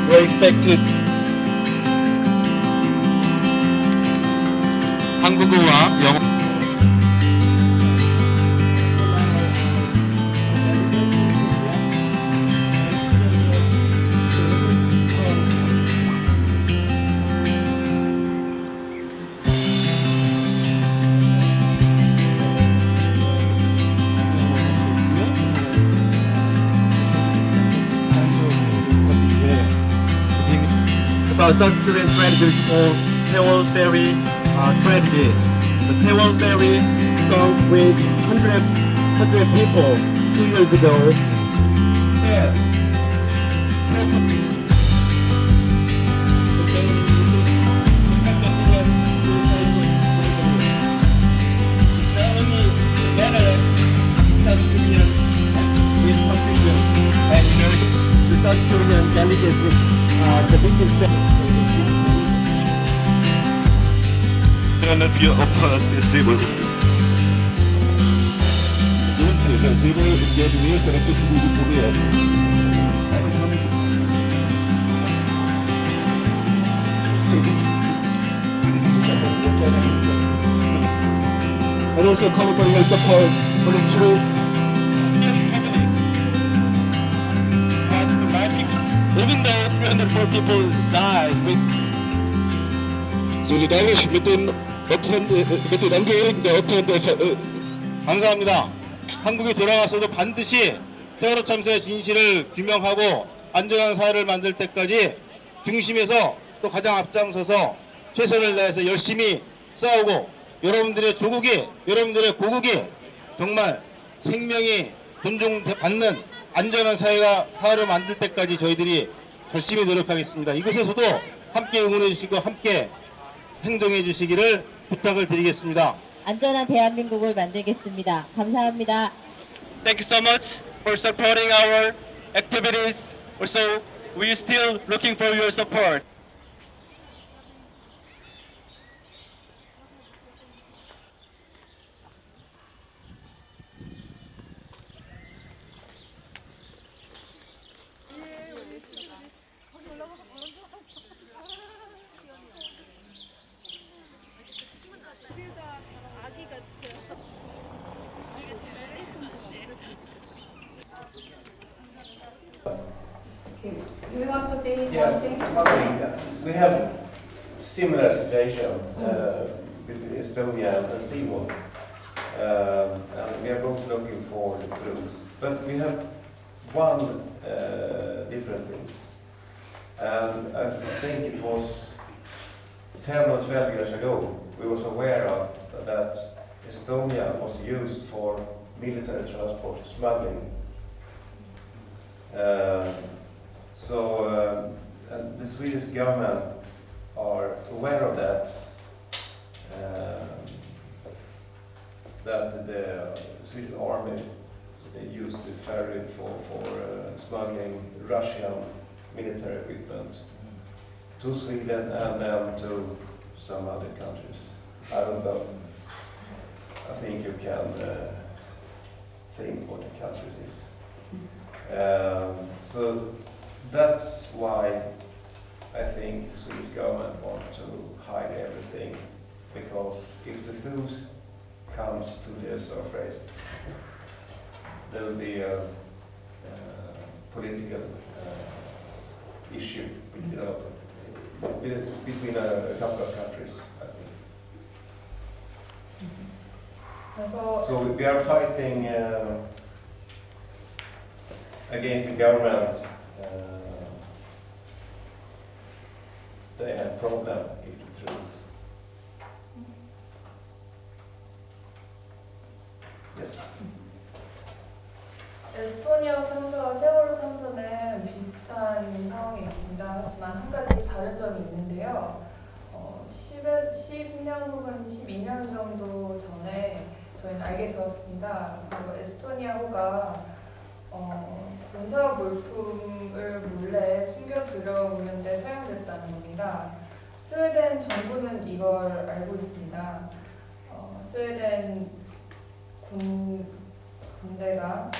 were expected. 한국어와 영어. About South Korean tragedy called Taewon Ferry tragedy. The Taewon Ferry sunk with 100 people 2 years ago. Yeah. South Korean delegates the biggest and if you oppose this civil and also calling for your support for the truth. Even though 304 people died with solidarity between 감사합니다. 한국에 돌아가서도 반드시 세월호 참사의 진실을 규명하고 안전한 사회를 만들 때까지 중심에서 또 가장 앞장서서 최선을 다해서 열심히 싸우고 여러분들의 조국이, 여러분들의 고국이 정말 생명이 존중받는 안전한 사회를 만들 때까지 저희들이 열심히 노력하겠습니다. 이곳에서도 함께 응원해 주시고 함께 행동해 주시기를 부탁을 드리겠습니다. 안전한 대한민국을 만들겠습니다. 감사합니다. Thank you so much for supporting our activities. Also, we are still looking for your support. Okay. Do you want to say one thing? One thing. We have similar situation with Estonia and Seawall. And we are both looking for the truth. But we have one different thing. And I think it was 10 or 12 years ago, we was aware of that Estonia was used for military transport, smuggling. And the Swedish government are aware of that, that the Swedish army used the ferry for smuggling Russian military equipment to Sweden and then to some other countries. I don't know. I think you can think what the country is. So that's why I think the Swedish government wants to hide everything, because if the truth comes to the surface, there will be a political issue between a couple of countries, I think. So we are fighting against the government. They have problem if the truth. Yes. 에스토니아 참사와 세월호 참사는 비슷한 상황이 있습니다. 하지만 한 가지 다른 점이 있는데요. 10년 혹은 12년 정도 전에 저희는 알게 되었습니다. 바로 에스토니아호가 군사 물품을 몰래 숨겨 들여오는 데 사용됐다는 겁니다. 스웨덴 정부는 이걸 알고 있습니다. 스웨덴 군대가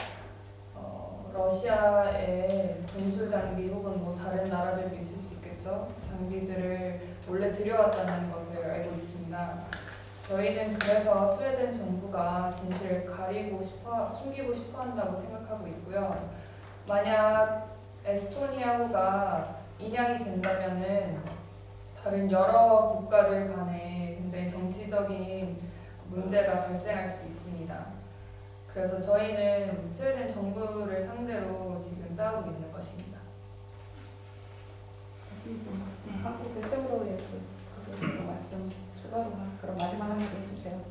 러시아의 군수 장비 혹은 뭐 다른 나라들도 있을 수 있겠죠. 장비들을 몰래 들여왔다는 것을 알고 있습니다. 저희는 그래서 스웨덴 정부가 진실을 숨기고 싶어 한다고 생각하고 있고요. 만약 에스토니아호가 인양이 된다면은 다른 여러 국가들 간에 굉장히 정치적인 문제가 발생할 수 있습니다. 그래서 저희는 스웨덴 정부를 상대로 지금 싸우고 있는 것입니다. 한국의 세월호에 그 말씀 추가로 그럼 마지막 한마디 해주세요.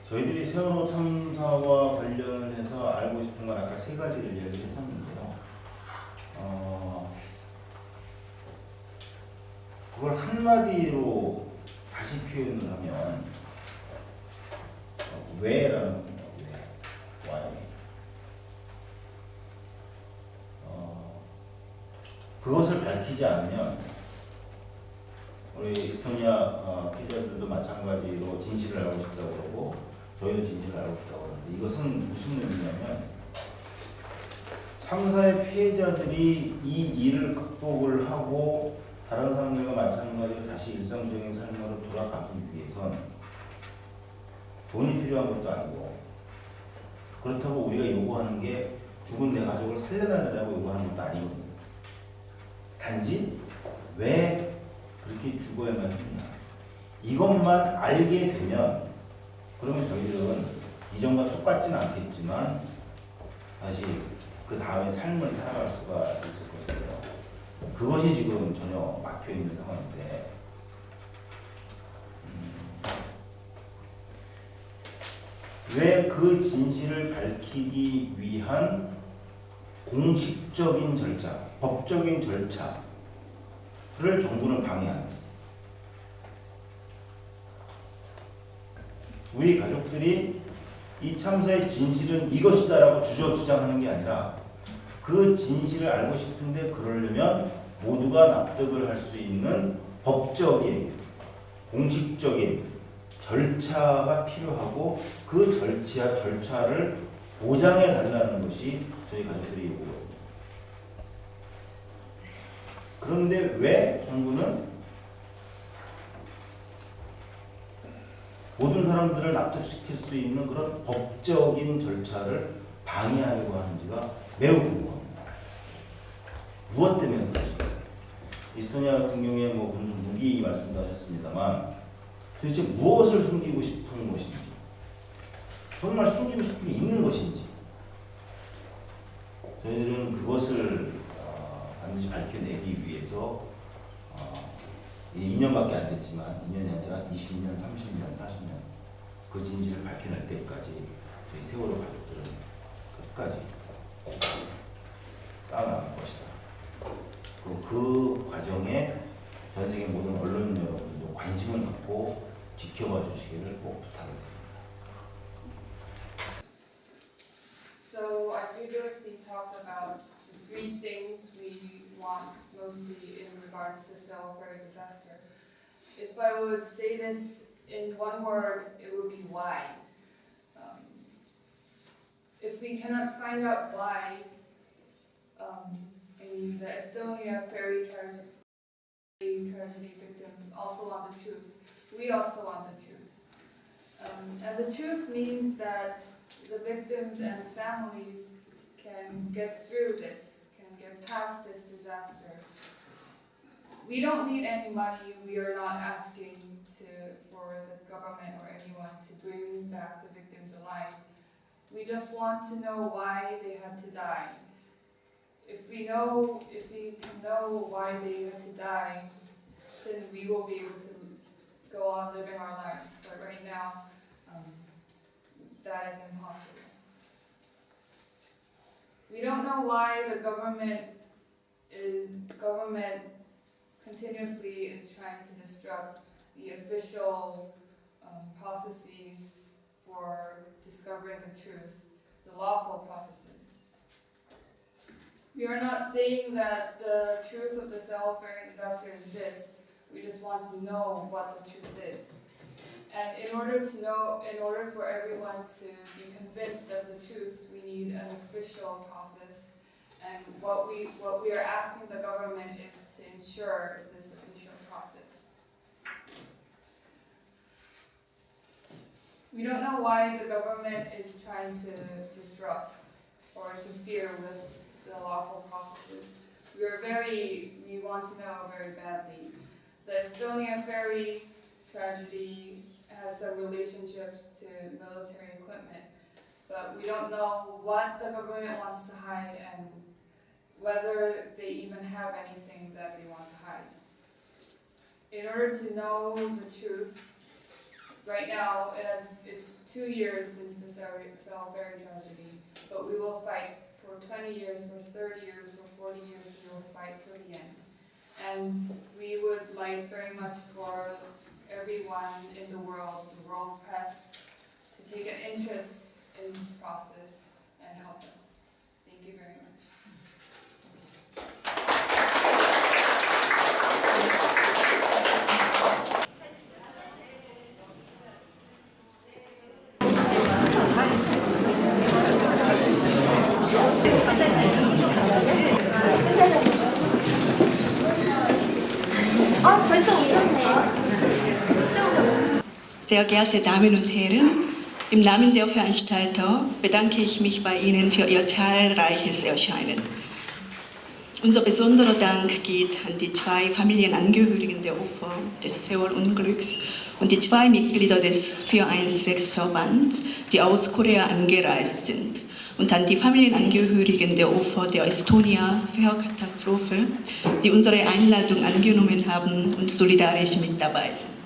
저희들이 세월호 참사와 관련해서 알고 싶은 건 아까 세 가지를 이야기를 했었는데요. 그걸 한마디로 다시 표현을 하면 왜라는 겁니다. 왜? why? 그것을 밝히지 않으면 우리 에스토니아 피해자들도 마찬가지로 진실을 알고 싶다고 그러고 저희도 진실을 알고 싶다고 그러는데 이것은 무슨 의미냐면 참사의 피해자들이 이 일을 극복을 하고 다른 사람들과 마찬가지로 다시 일상적인 삶으로 돌아가기 위해선 돈이 필요한 것도 아니고 그렇다고 우리가 요구하는 게 죽은 내 가족을 살려달라고 요구하는 것도 아니거든요. 단지 왜 그렇게 죽어야만 했냐 이것만 알게 되면 그러면 저희들은 이전과 똑같지는 않겠지만 다시 그 다음에 삶을 살아갈 수가 있을 것이고요. 그것이 지금 전혀 막혀있는 상황인데 왜 그 진실을 밝히기 위한 공식적인 절차, 법적인 절차를 정부는 방해합니다. 우리 가족들이 이 참사의 진실은 이것이다라고 주장하는 게 아니라 그 진실을 알고 싶은데 그러려면 모두가 납득을 할 수 있는 법적인 공식적인 절차가 필요하고 그 절차를 보장해 달라는 것이 저희 가족들이 요구거든요. 그런데 왜 정부는 모든 사람들을 납득시킬 수 있는 그런 법적인 절차를 방해하려고 하는지가 매우 궁금합니다. 무엇 때문에 그렇습니까? 이스토니아 같은 경우에 뭐 군수 무기 말씀도 하셨습니다만 도대체 무엇을 숨기고 싶은 것인지 정말 숨기고 싶은 게 있는 것인지 저희들은 그것을 반드시 밝혀내기 위해서 2년밖에 안 됐지만 2년이 아니라 20년, 30년, 40년 그 진실을 밝혀낼 때까지 저희 세월호 가족들은 끝까지 싸워나갈 것이다. 그 과정에 전 세계 모든 언론 여러분들도 관심을 갖고 지켜봐 주시기를 꼭 부탁드립니다. So I previously talked about the three things we want mostly in regards to Seoul-Ferry disaster. If I would say this in one word, it would be why. If we cannot find out why, the Estonia ferry tragedy victims also want the truth. We also want the truth. And the truth means that the victims and families can get through this, can get past this disaster. We don't need any money. We are not asking for the government or anyone to bring back the victims alive. We just want to know why they had to die. If we can know why they had to die, then we will be able to go on living our lives. But right now, that is impossible. We don't know why the government continuously is trying to disrupt the official processes for discovering the truth, the lawful processes. We are not saying that the truth of the Seoul-Ferry disaster is this. We just want to know what the truth is. in order to know, in order for everyone to be convinced of the truth, we need an official process. And what we are asking the government is to ensure this official process. We don't know why the government is trying to disrupt or interfere with the lawful processes. We want to know very badly. The Estonia ferry tragedy has some relationships to military equipment, but we don't know what the government wants to hide and whether they even have anything that they want to hide. In order to know the truth, right now it's 2 years since the Seoul ferry tragedy, but we will fight for 20 years, for 30 years, for 40 years, we will fight till the end. And we would like very much for everyone in the world press, to take an interest in this process and help us. Thank you very much. Sehr geehrte Damen und Herren, im Namen der Veranstalter bedanke ich mich bei Ihnen für Ihr zahlreiches Erscheinen. Unser besonderer Dank geht an die 2 Familienangehörigen der Opfer des Seoul-Unglücks und die 2 Mitglieder des 416-Verbands, die aus Korea angereist sind, und an die Familienangehörigen der Opfer der Estonia-Fährkatastrophe, die unsere Einladung angenommen haben und solidarisch mit dabei sind.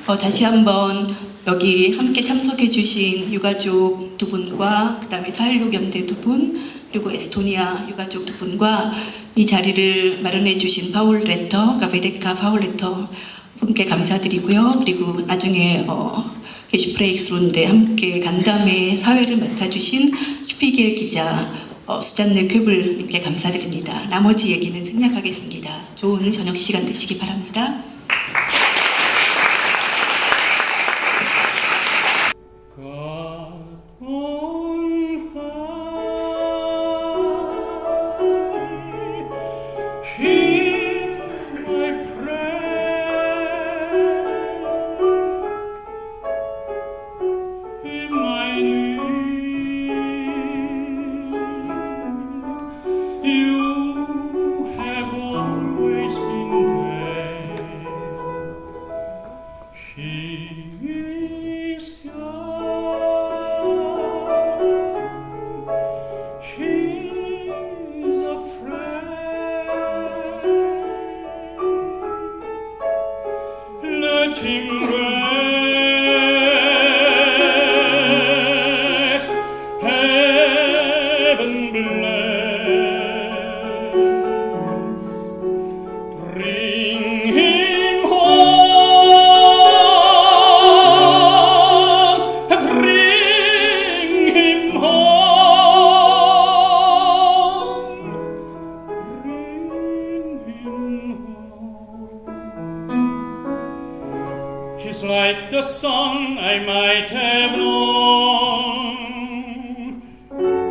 다시 한번 여기 함께 참석해 주신 유가족 2분과 그다음에 4.16 연대 2분 그리고 에스토니아 유가족 2분과 이 자리를 마련해 주신 파울레터, 가베데카 파울레터 분께 감사드리고요. 그리고 나중에 게슈프레이크스론데 함께 간담회 사회를 맡아주신 슈피겔 기자 수잔네 쾌블님께 감사드립니다. 나머지 얘기는 생략하겠습니다. 좋은 저녁 시간 되시기 바랍니다. He's like the song I might have known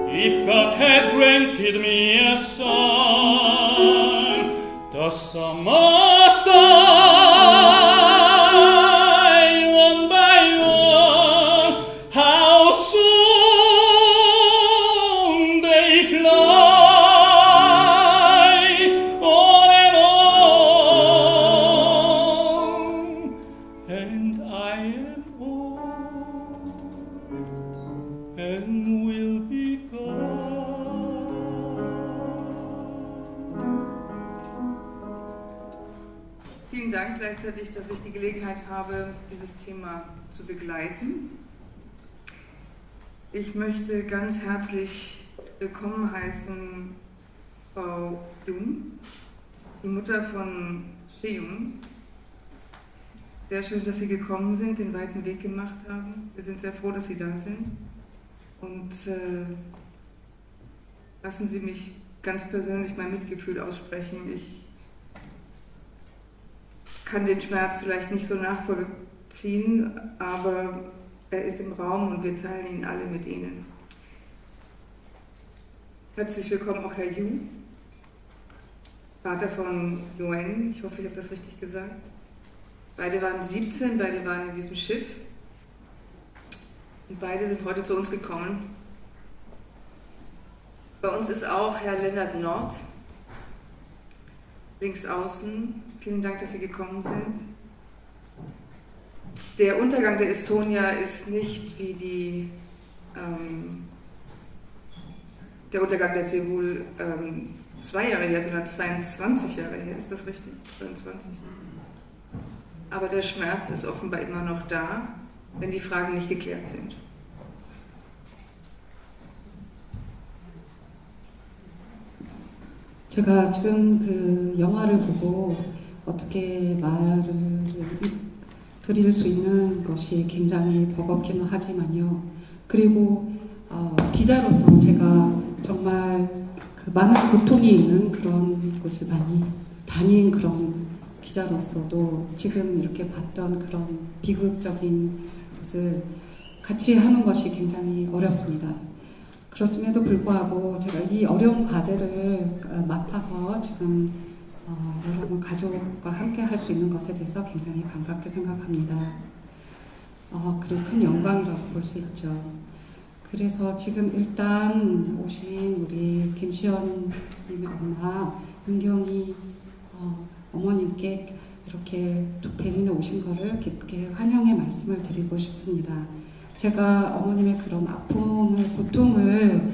if God had granted me a son. The summer die one by one, how soon they fly on and on, and I am old and will be gone. Vielen Dank gleichzeitig, dass ich die Gelegenheit habe, dieses Thema zu begleiten. Ich möchte ganz herzlich willkommen heißen Frau Jung, die Mutter von Seung. Sehr schön, dass Sie gekommen sind, den weiten Weg gemacht haben. Wir sind sehr froh, dass Sie da sind. Und lassen Sie mich ganz persönlich mein Mitgefühl aussprechen. Ich kann den Schmerz vielleicht nicht so ziehen, aber er ist im Raum und wir teilen ihn alle mit Ihnen. Herzlich willkommen auch Herr Yu, Vater von Yuen, ich hoffe, ich habe das richtig gesagt. Beide waren 17, beide waren in diesem Schiff und beide sind heute zu uns gekommen. Bei uns ist auch Herr Lennart Nord, links außen. Vielen Dank, dass Sie gekommen sind. Der Untergang der Estonia ist nicht wie der Untergang der Seoul 2 Jahre her, sondern 22 Jahre her. Ist das richtig? 22. Aber der Schmerz ist offenbar immer noch da, wenn die Fragen nicht geklärt sind. 제가 지금 그 영화를 보고 어떻게 말을 드릴 수 있는 것이 굉장히 버겁기는 하지만요. 그리고 기자로서 제가 정말 그 많은 고통이 있는 그런 곳을 많이 다닌 그런 기자로서도 지금 이렇게 봤던 그런 비극적인 것을 같이 하는 것이 굉장히 어렵습니다. 그럼에도 불구하고 제가 이 어려운 과제를 맡아서 지금 여러분 가족과 함께 할 수 있는 것에 대해서 굉장히 반갑게 생각합니다. 그리고 큰 영광이라고 볼 수 있죠. 그래서 지금 일단 오신 우리 김시연님의 엄마 윤경이 어머님께 이렇게 베린에 오신 거를 깊게 환영의 말씀을 드리고 싶습니다. 제가 어머님의 그런 아픔을, 고통을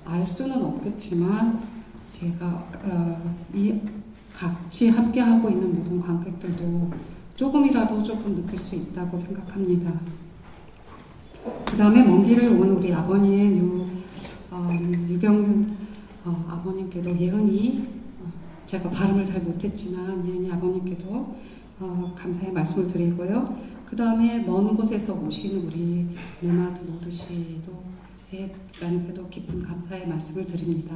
알 수는 없겠지만 제가 이 같이 함께하고 있는 모든 관객들도 조금이라도 조금 느낄 수 있다고 생각합니다. 그 다음에 먼 길을 온 우리 아버님 유경윤 아버님께도 예은이 제가 발음을 잘 못했지만 예은이 아버님께도 감사의 말씀을 드리고요. 그 다음에 먼 곳에서 오신 우리 레나드 노드 씨도 나한테도 깊은 감사의 말씀을 드립니다.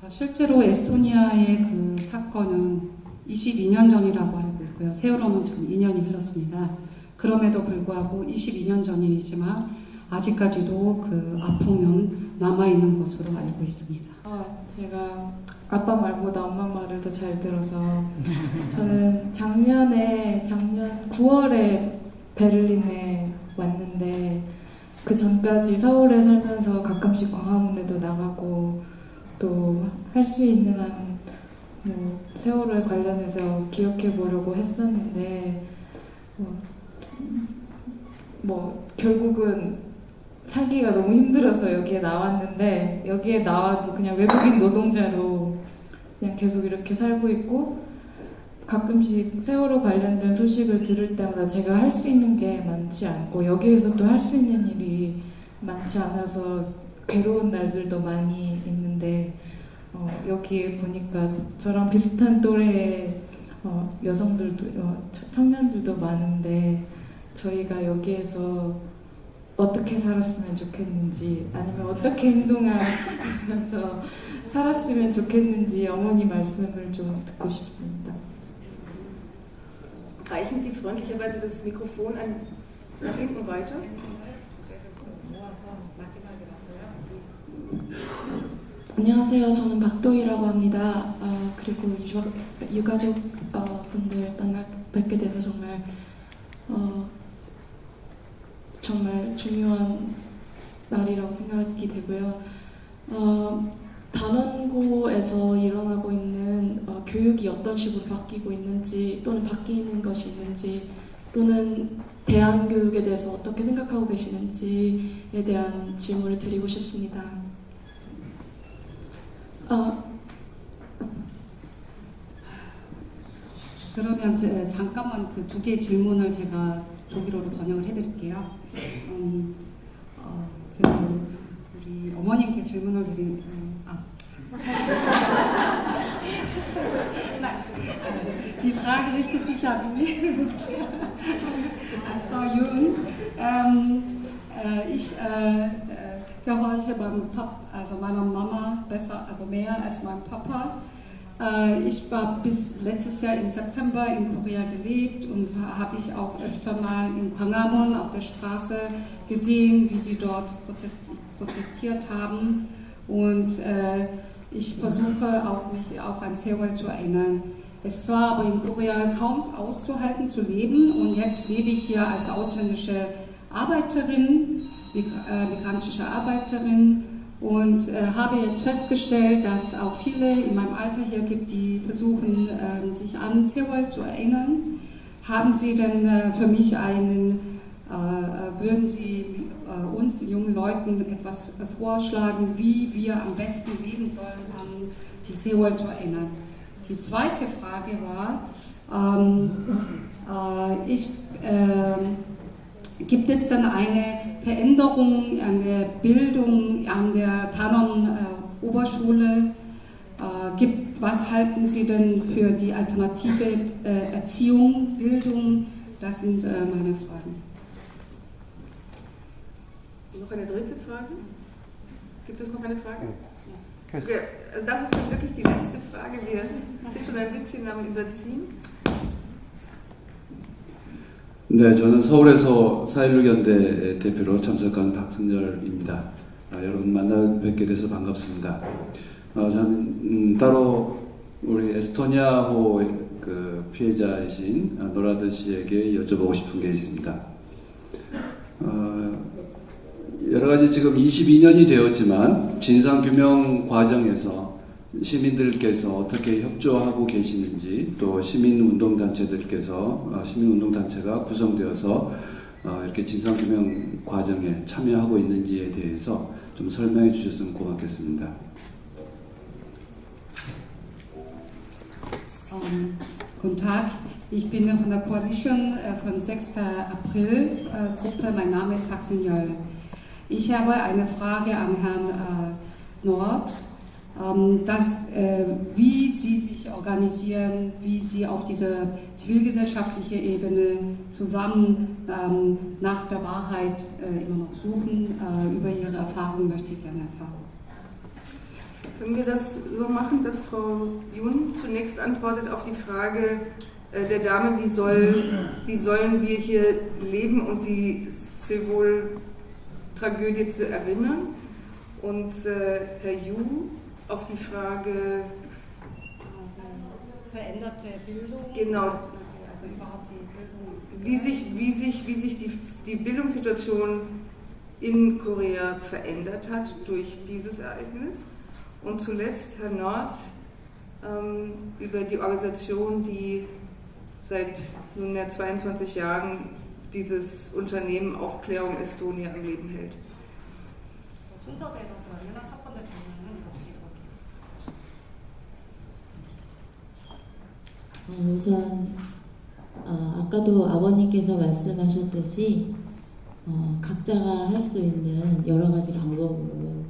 실제로 에스토니아의 그 사건은 22년 전이라고 알고 있고요. 세월호는 지금 2년이 흘렀습니다. 그럼에도 불구하고 22년 전이지만 아직까지도 그 아픔은 남아있는 것으로 알고 있습니다. 제가 아빠 말보다 엄마 말을 더 잘 들어서 저는 작년 9월에 베를린에 왔는데 그 전까지 서울에 살면서 가끔씩 광화문에도 나가고 또 할 수 있는 한 세월호에 관련해서 기억해 보려고 했었는데 결국은 살기가 너무 힘들어서 여기에 나왔는데 여기에 나와도 그냥 외국인 노동자로 그냥 계속 이렇게 살고 있고 가끔씩 세월호 관련된 소식을 들을 때마다 제가 할 수 있는 게 많지 않고 여기에서 또 할 수 있는 일이 많지 않아서 괴로운 날들도 많이 있는데 여기에 보니까 저랑 비슷한 또래의 여성들도 청년들도 많은데 저희가 여기에서 어떻게 살았으면 좋겠는지 아니면 어떻게 행동하면서 살았으면 좋겠는지 어머니 말씀을 좀 듣고 싶습니다. Reichen Sie freundlicherweise das Mikrofon nach hinten weiter? 안녕하세요. 저는 박도희라고 합니다. 그리고 유가족 분들 뵙게 돼서 정말 중요한 날이라고 생각이 되고요. 단원고에서 일어나고 있는 교육이 어떤 식으로 바뀌고 있는지 또는 바뀌는 것이 있는지 또는 대안교육에 대해서 어떻게 생각하고 계시는지에 대한 질문을 드리고 싶습니다. 그러면 잠깐만 그 두 개의 질문을 제가 독일어로 번역을 해드릴게요. 우리 어머님께 질문을 Die Frage richtet sich an Frau Jung. Ich gehorche meiner Mama besser, also mehr als meinem Papa. Ich war bis letztes Jahr im September in Korea gelebt und habe ich auch öfter mal in Gwanghwamun auf der Straße gesehen, wie sie dort protestiert haben. Und ich versuche auch, mich auch an Seoul zu erinnern. Es war aber in Korea kaum auszuhalten zu leben und jetzt lebe ich hier als ausländische Arbeiterin, migrantische Arbeiterin und habe jetzt festgestellt, dass auch viele in meinem Alter hier gibt, die versuchen, sich an Seoul zu erinnern. Haben Sie denn für mich würden Sie uns jungen Leuten etwas vorschlagen, wie wir am besten leben sollen, an die Seoul zu erinnern? Die zweite Frage war, gibt es dann eine Veränderung an der Bildung an der Tanon Oberschule? Was halten Sie denn für die alternative Erziehung, Bildung? Das sind meine Fragen. Noch eine dritte Frage? Gibt es noch eine Frage? Okay, das ist dann wirklich die letzte Frage. Wir sind schon ein bisschen am Überziehen. 네, 저는 서울에서 4.16연대 대표로 참석한 박승열입니다. 여러분 만나 뵙게 돼서 반갑습니다. 저는 따로 우리 에스토니아호 그 피해자이신 노라드 씨에게 여쭤보고 싶은 게 있습니다. 여러 가지 지금 22년이 되었지만 진상규명 과정에서 시민들께서 어떻게 협조하고 계시는지 또 시민운동단체가 구성되어서 이렇게 진상규명 과정에 참여하고 있는지에 대해서 좀 설명해 주셨으면 고맙겠습니다. Guten Tag, ich bin von der Coalition von 6. April Gruppe, mein Name ist Faxinjöl. Ich habe eine Frage an Herrn Nord, wie Sie sich organisieren, wie Sie auf dieser zivilgesellschaftlichen Ebene zusammen nach der Wahrheit immer noch suchen. Über Ihre Erfahrungen möchte ich gerne erfahren. Können wir das so machen, dass Frau Jun zunächst antwortet auf die Frage der Dame, wie sollen wir hier leben und die Seoul-Tragödie zu erinnern? Und Herr Yu auf die Frage Veränderte Bildung. Genau. Also überhaupt die Bildung. Wie sich die Bildungssituation in Korea verändert hat durch dieses Ereignis. Und zuletzt Herr Nord über die Organisation, die seit nunmehr 22 Jahren dieses Unternehmen Aufklärung Estonia am Leben hält. 우선 아까도 아버님께서 말씀하셨듯이 각자가 할 수 있는 여러 가지 방법으로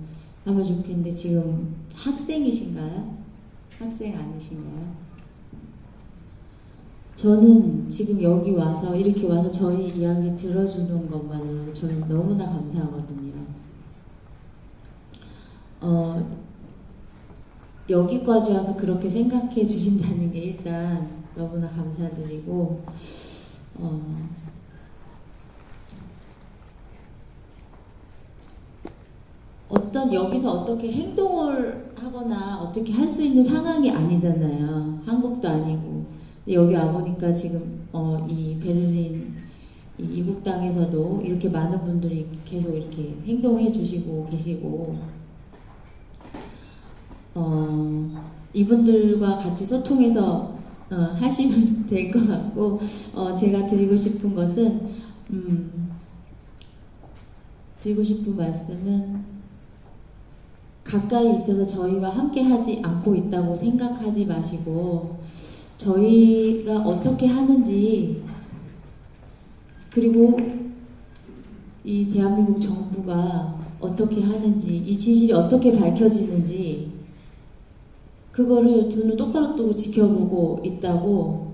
하면 좋겠는데 지금 학생이신가요? 학생 아니신가요? 저는 지금 여기 와서 이렇게 와서 저희 이야기 들어주는 것만으로 저는 너무나 감사하거든요. 여기까지 와서 그렇게 생각해 주신다는 게 일단 너무나 감사드리고 여기서 어떻게 행동을 하거나 어떻게 할 수 있는 상황이 아니잖아요. 한국도 아니고. 여기 와보니까 지금 이 베를린 이국 땅에서도 이렇게 많은 분들이 계속 이렇게 행동해 주시고 계시고 이분들과 같이 소통해서 하시면 될 것 같고 제가 드리고 싶은 것은 드리고 싶은 말씀은 가까이 있어서 저희와 함께 하지 않고 있다고 생각하지 마시고 저희가 어떻게 하는지 그리고 이 대한민국 정부가 어떻게 하는지 이 진실이 어떻게 밝혀지는지 그거를 두 눈 똑바로 뜨고 지켜보고 있다고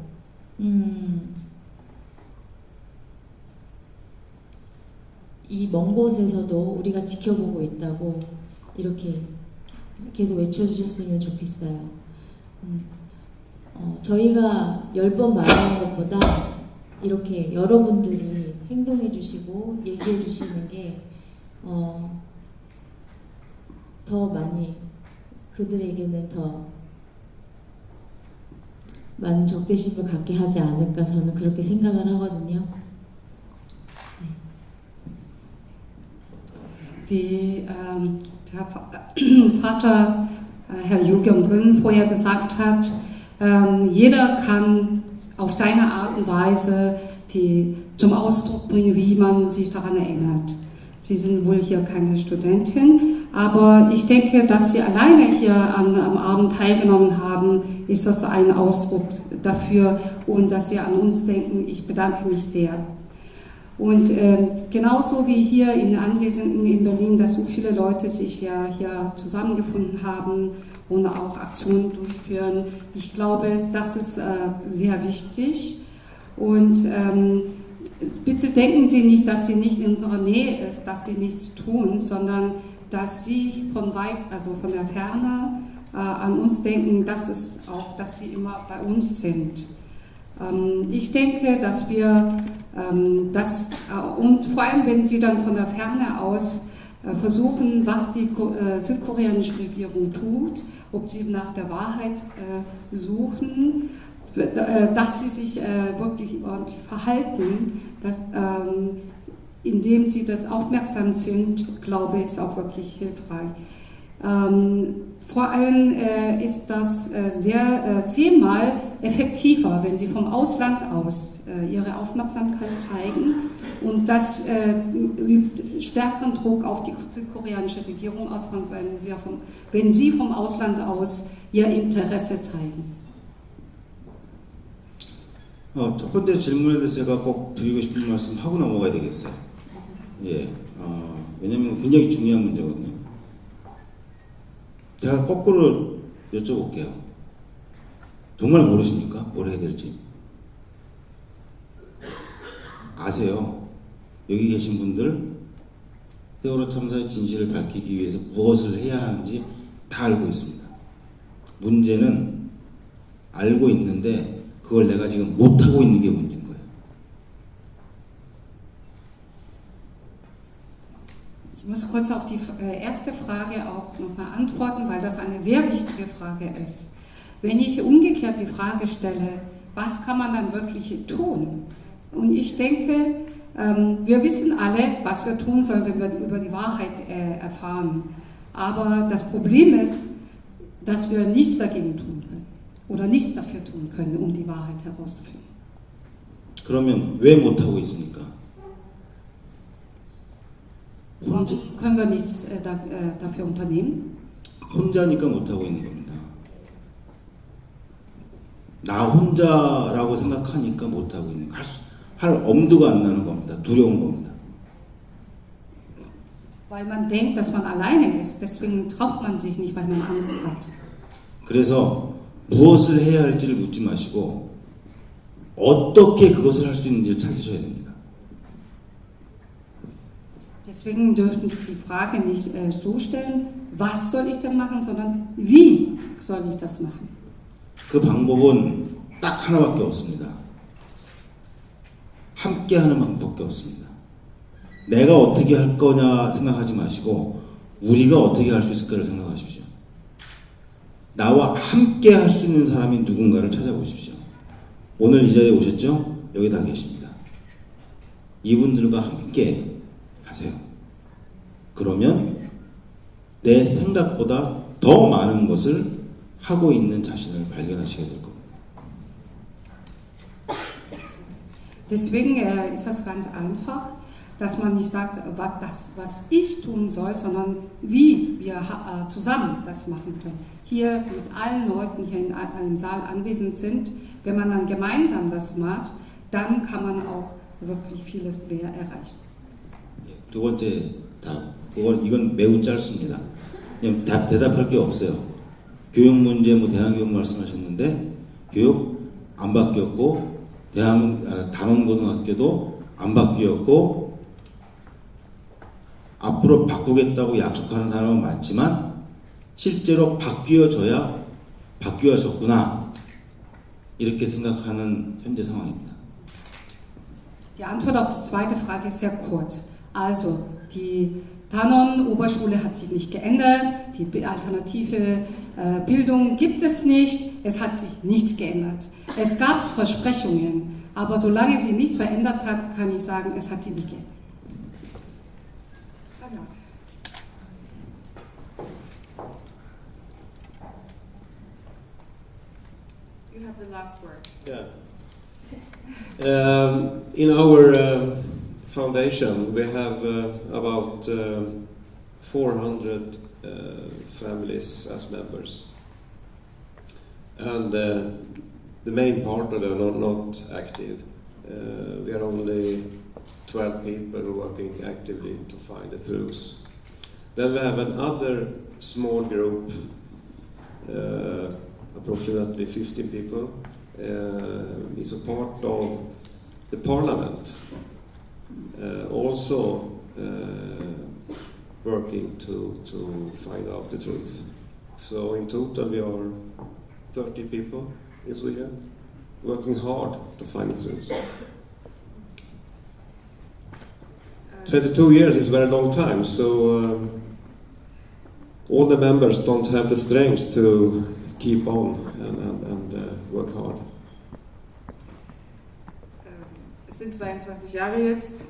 이 먼 곳에서도 우리가 지켜보고 있다고 이렇게 계속 외쳐주셨으면 좋겠어요. 저희가 10번 말하는 것보다 이렇게 여러분들이 행동해 주시고 얘기해 주시는 게 더 많이 그들에게는 더 많은 적대심을 갖게 하지 않을까 저는 그렇게 생각을 하거든요. Wie der Vater Herr Jürgen vorher gesagt hat, jeder kann auf seine Art und Weise zum Ausdruck bringen, wie man sich daran erinnert. Sie sind wohl hier keine Studentin, aber ich denke, dass Sie alleine hier am Abend teilgenommen haben, ist das ein Ausdruck dafür und dass Sie an uns denken. Ich bedanke mich sehr. Und genauso wie hier in den Anwesenden in Berlin, dass so viele Leute sich ja hier zusammengefunden haben und auch Aktionen durchführen, ich glaube, das ist sehr wichtig. Und bitte denken Sie nicht, dass sie nicht in unserer Nähe ist, dass sie nichts tun, sondern dass Sie von weit, also von der Ferne an uns denken, das ist auch, dass Sie immer bei uns sind. Ich denke, dass wir und vor allem, wenn Sie dann von der Ferne aus versuchen, was die südkoreanische Regierung tut, ob sie nach der Wahrheit suchen, dass sie sich wirklich ordentlich verhalten, indem sie das aufmerksam sind, glaube ich, ist auch wirklich hilfreich. Vor allem ist das sehr 10-mal effektiver, wenn Sie vom Ausland aus Ihre Aufmerksamkeit zeigen und das übt stärkeren Druck auf die südkoreanische Regierung aus, wenn Sie vom Ausland aus Ihr Interesse zeigen. 첫 번째 질문에 대해서 제가 꼭 드리고 싶은 말씀 하고 넘어가야 되겠어요. 예, 왜냐면 굉장히 중요한 문제거든요. 제가 거꾸로 여쭤볼게요. 정말 모르십니까? 뭘 해야 될지. 아세요? 여기 계신 분들 세월호 참사의 진실을 밝히기 위해서 무엇을 해야 하는지 다 알고 있습니다. 문제는 알고 있는데 그걸 내가 지금 못하고 있는 게 문제인 거예요. Ich muss kurz auf die erste Frage auch nochmal antworten, weil das eine sehr wichtige Frage ist. Wenn ich umgekehrt die Frage stelle, was kann man dann wirklich tun? Und ich denke, wir wissen alle, was wir tun sollen, wenn wir über die Wahrheit erfahren. Aber das Problem ist, dass wir nichts dagegen tun können oder nichts dafür tun können, um die Wahrheit herauszufinden. 그러면 왜 못하고 있습니까? Warum können wir nichts dafür unternehmen? 혼자니까 못하고 있는 겁니다. 나 혼자라고 생각하니까 못하고 있는 거예요. 할 엄두가 안 나는 겁니다. 두려운 겁니다. Weil man denkt, dass man alleine ist. Deswegen traut man sich nicht, weil man Angst hat. 그래서 무엇을 해야 할지를 묻지 마시고 어떻게 그것을 할 수 있는지를 찾으셔야 됩니다. Deswegen dürfen Sie die Frage nicht so stellen, was soll ich denn machen, sondern wie soll ich das machen? 그 방법은 딱 하나밖에 없습니다. 함께 하는 방법밖에 없습니다. 내가 어떻게 할 거냐 생각하지 마시고 우리가 어떻게 할 수 있을까를 생각하십시오. 나와 함께 할 수 있는 사람이 누군가를 찾아보십시오. 오늘 이 자리에 오셨죠? 여기 다 계십니다. 이분들과 함께 하세요. 그러면 내 생각보다 더 많은 것을 하고 있는 자신을 발견하시게 될 겁니다. Deswegen ist das ganz einfach, dass man nicht sagt, was ich tun soll, sondern wie wir zusammen das machen können. Hier mit allen Leuten hier in einem Saal anwesend sind, wenn man dann gemeinsam das macht, dann kann man auch wirklich vieles mehr erreichen. 두 번째 답, 이건 매우 짧습니다. 그냥 대답할 게 없어요. 교육 문제, 대학교육 말씀하셨는데 교육 안 바뀌었고 단원고등학교도 안 바뀌었고 앞으로 바꾸겠다고 약속하는 사람은 많지만 실제로 바뀌어져야 바뀌어졌구나 이렇게 생각하는 현재 상황입니다. Die Antwort auf die zweite Frage ist sehr kurz. Also, die Danon-Oberschule hat sich nicht geändert, die alternative Bildung gibt es nicht, es hat sich nichts geändert. Es gab Versprechungen, aber solange sie nichts verändert hat, kann ich sagen, es hat sie nicht geändert. You have the last word. Yeah. In our foundation, we have about 400 families as members, and the main part of them are not active. We are only 12 people working actively to find the truth. Then we have another small group, approximately 15 people, is a part of the parliament, also working to find out the truth. So in total we are 30 people in Sweden working hard to find the truth. 22 years is a very long time, so all the members don't have the strength to keep on and work hard. Es sind 22 Jahre jetzt,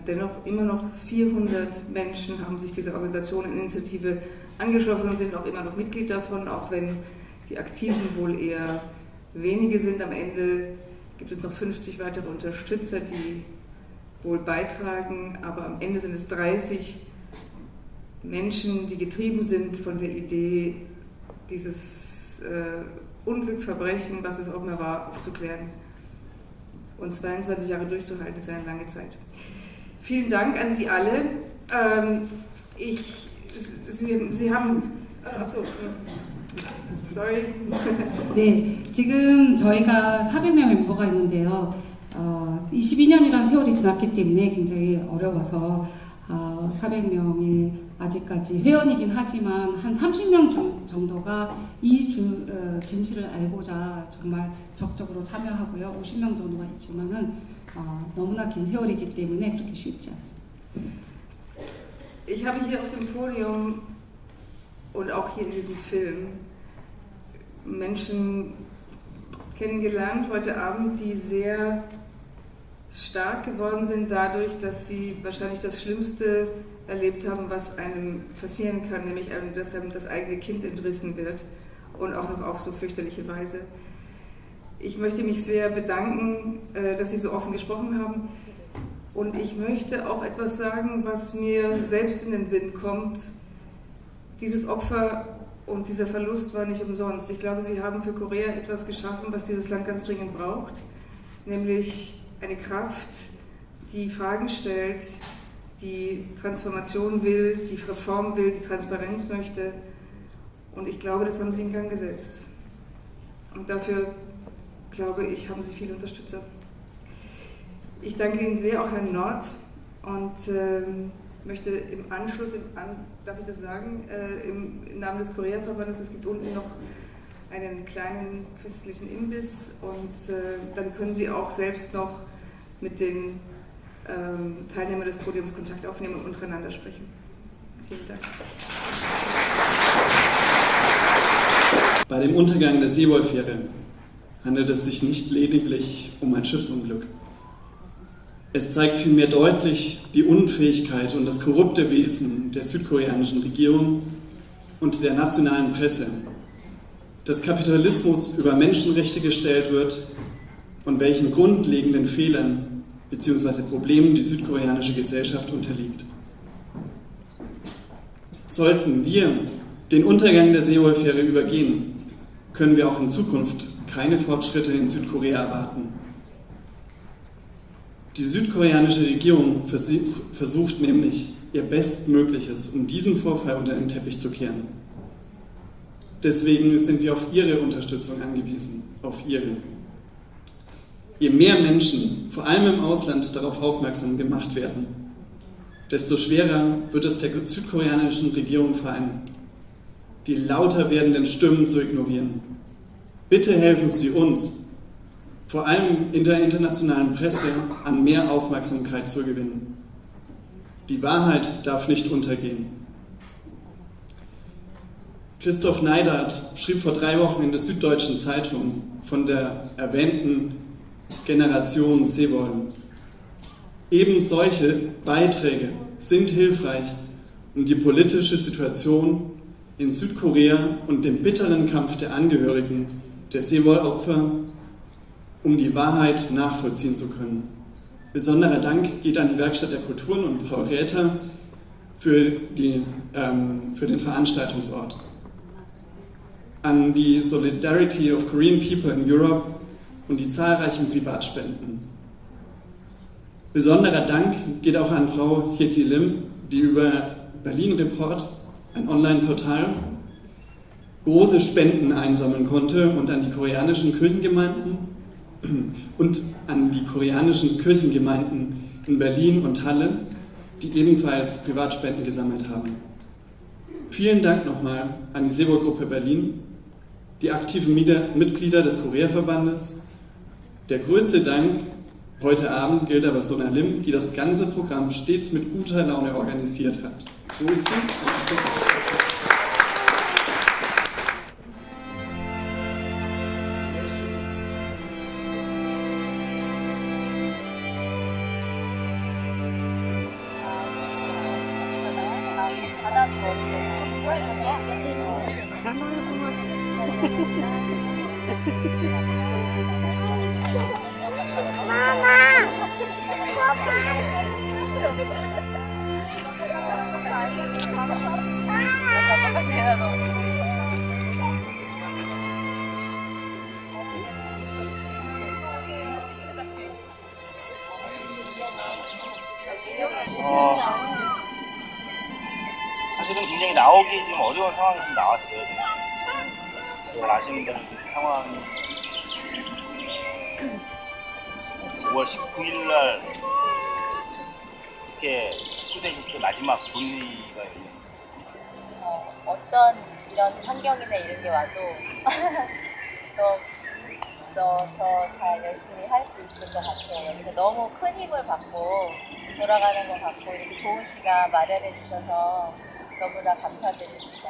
dennoch immer noch 400 Menschen haben sich dieser Organisationeninitiative angeschlossen und sind auch immer noch Mitglied davon, auch wenn die Aktiven wohl eher wenige sind. Am Ende gibt es noch 50 weitere Unterstützer, die wohl beitragen, aber am Ende sind es 30 Menschen, die getrieben sind von der Idee, dieses Unglücksverbrechen, was es auch immer war, aufzuklären. Und 22 Jahre durchzuhalten, ist eine lange Zeit. Vielen Dank an Sie alle. Sie haben... achso, sorry. 네, 지금 저희가 400명 멤버가 있는데요. 22년이라는 세월이 지났기 때문에 굉장히 어려워서 400명이 아직까지 회원이긴 하지만 한 30명 정도가 이 진실을 알고자 정말 적극적으로 참여하고요. 50명 정도가 있지만은 너무나 긴 세월이기 때문에 그렇게 쉽지 않습니다. Ich habe hier auf dem Podium und auch hier in diesem Film Menschen kennengelernt heute Abend, die sehr stark geworden sind dadurch, dass sie wahrscheinlich das Schlimmste erlebt haben, was einem passieren kann, nämlich dass einem das eigene Kind entrissen wird und auch noch auf so fürchterliche Weise. Ich möchte mich sehr bedanken, dass Sie so offen gesprochen haben und ich möchte auch etwas sagen, was mir selbst in den Sinn kommt. Dieses Opfer und dieser Verlust war nicht umsonst. Ich glaube, Sie haben für Korea etwas geschaffen, was dieses Land ganz dringend braucht, nämlich eine Kraft, die Fragen stellt, die Transformation will, die Reform will, die Transparenz möchte. Und ich glaube, das haben Sie in Gang gesetzt. Und dafür, glaube ich, haben Sie viele Unterstützer. Ich danke Ihnen sehr, auch Herrn Nord, und möchte im Anschluss, darf ich das sagen, im Namen des Korea-Verbandes, es gibt unten noch einen kleinen köstlichen Imbiss und dann können Sie auch selbst noch mit den Teilnehmern des Podiums Kontakt aufnehmen und untereinander sprechen. Vielen Dank. Bei dem Untergang der Seewolf-Fähre handelt es sich nicht lediglich um ein Schiffsunglück. Es zeigt vielmehr deutlich die Unfähigkeit und das korrupte Wesen der südkoreanischen Regierung und der nationalen Presse, dass Kapitalismus über Menschenrechte gestellt wird und welchen grundlegenden Fehlern bzw. Problemen die südkoreanische Gesellschaft unterliegt. Sollten wir den Untergang der Seewolf-Fähre übergehen, können wir auch in Zukunft keine Fortschritte in Südkorea erwarten. Die südkoreanische Regierung versucht nämlich ihr Bestmögliches, um diesen Vorfall unter den Teppich zu kehren. Deswegen sind wir auf Ihre Unterstützung angewiesen, auf Ihre. Je mehr Menschen, vor allem im Ausland, darauf aufmerksam gemacht werden, desto schwerer wird es der südkoreanischen Regierung fallen, die lauter werdenden Stimmen zu ignorieren. Bitte helfen Sie uns, vor allem in der internationalen Presse, an mehr Aufmerksamkeit zu gewinnen. Die Wahrheit darf nicht untergehen. Christoph Neidert schrieb vor 3 Wochen in der Süddeutschen Zeitung von der erwähnten Generation Seewohl. Eben solche Beiträge sind hilfreich, um die politische Situation in Südkorea und den bitteren Kampf der Angehörigen der Seewohl-Opfer, um die Wahrheit nachvollziehen zu können. Besonderer Dank geht an die Werkstatt der Kulturen und Paul Räther für den Veranstaltungsort. An die Solidarity of Korean People in Europe und die zahlreichen Privatspenden. Besonderer Dank geht auch an Frau Heti Lim, die über Berlin Report, ein Online-Portal, große Spenden einsammeln konnte, und an die koreanischen Kirchengemeinden in Berlin und Halle, die ebenfalls Privatspenden gesammelt haben. Vielen Dank nochmal an die Seewohl-Gruppe Berlin, die aktiven Mitglieder des Korea-Verbandes. Der größte Dank heute Abend gilt aber Sona Lim, die das ganze Programm stets mit guter Laune organisiert hat. Wo ist sie? 사실은 굉장히 나오기 지금 어려운 상황이 지금 나왔어요. 이걸 아시는 분은 상황이 5월 19일 날 국회 19대 국회 마지막 본회의가 열려요. 어떤 이런 환경이나 이런 게 와도 더 잘 열심히 할 수 있을 것 같아요. 여기서 너무 큰 힘을 받고 돌아가는 것 같고 이렇게 좋은 시간 마련해 주셔서 너무나 감사드립니다.